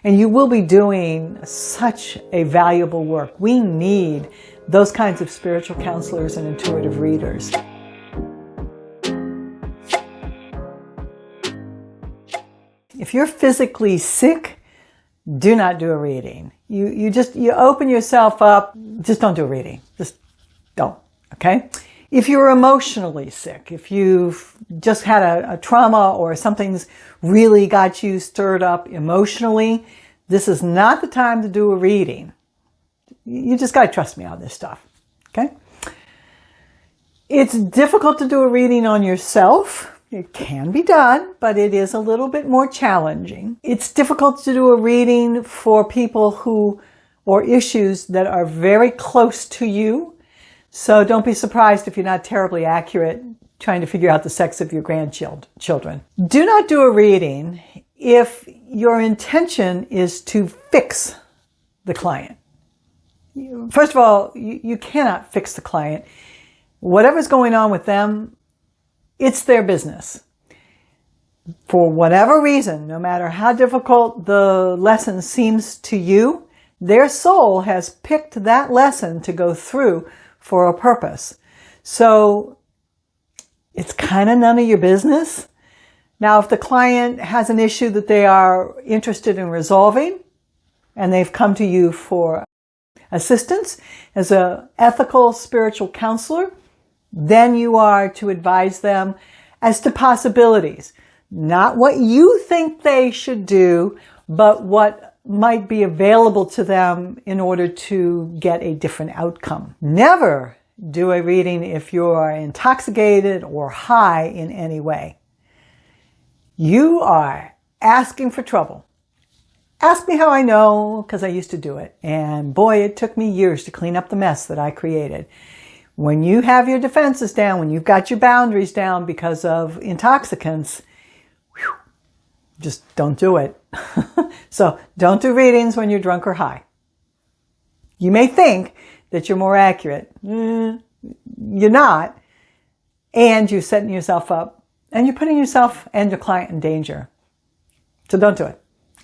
And you will be doing such a valuable work. We need those kinds of spiritual counselors and intuitive readers. If you're physically sick, do not do a reading. You open yourself up, just don't do a reading. Just don't, okay? If you're emotionally sick, if you've just had a trauma or something's really got you stirred up emotionally, this is not the time to do a reading. You just got to trust me on this stuff, okay? It's difficult to do a reading on yourself. It can be done, but it is a little bit more challenging. It's difficult to do a reading for people or issues that are very close to you. So don't be surprised if you're not terribly accurate trying to figure out the sex of your grandchildren. Do not do a reading if your intention is to fix the client. First of all, you cannot fix the client. Whatever's going on with them, it's their business. For whatever reason, no matter how difficult the lesson seems to you, their soul has picked that lesson to go through for a purpose. So it's kind of none of your business. Now, if the client has an issue that they are interested in resolving and they've come to you for assistance as an ethical spiritual counselor, then you are to advise them as to possibilities. Not what you think they should do, but what might be available to them in order to get a different outcome. Never do a reading if you are intoxicated or high in any way. You are asking for trouble. Ask me how I know, because I used to do it. And boy, it took me years to clean up the mess that I created. When you have your defenses down, when you've got your boundaries down because of intoxicants, just don't do it. So don't do readings when you're drunk or high. You may think that you're more accurate. You're not. And you're setting yourself up and you're putting yourself and your client in danger. So don't do it.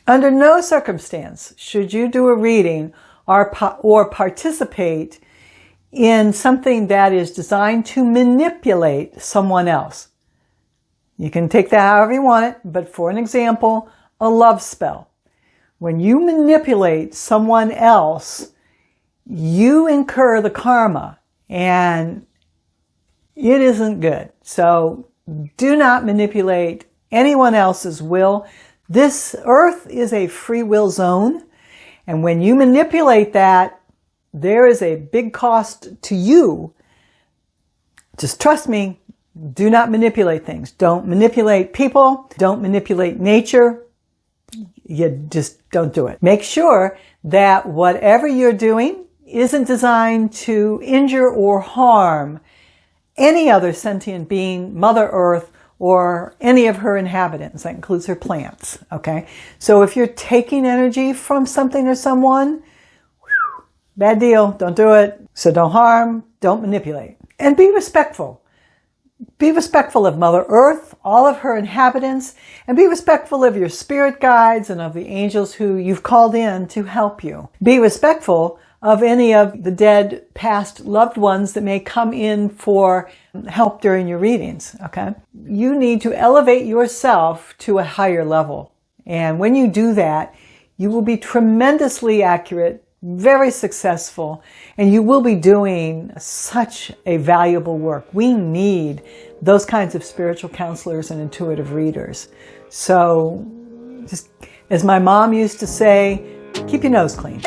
Under no circumstance should you do a reading or participate in something that is designed to manipulate someone else. You can take that however you want it, but for an example, a love spell. When you manipulate someone else, you incur the karma, and it isn't good. So do not manipulate anyone else's will. This earth is a free will zone, and when you manipulate that, there is a big cost to you. Just trust me, do not manipulate things. Don't manipulate people. Don't manipulate nature. You just don't do it. Make sure that whatever you're doing isn't designed to injure or harm any other sentient being, Mother Earth, or any of her inhabitants. That includes her plants, okay? So if you're taking energy from something or someone, bad deal, don't do it. So don't harm, don't manipulate. And be respectful. Be respectful of Mother Earth, all of her inhabitants, and be respectful of your spirit guides and of the angels who you've called in to help you. Be respectful of any of the dead past loved ones that may come in for help during your readings, okay? You need to elevate yourself to a higher level. And when you do that, you will be tremendously accurate, very successful, and you will be doing such a valuable work. We need those kinds of spiritual counselors and intuitive readers. So just as my mom used to say, keep your nose clean.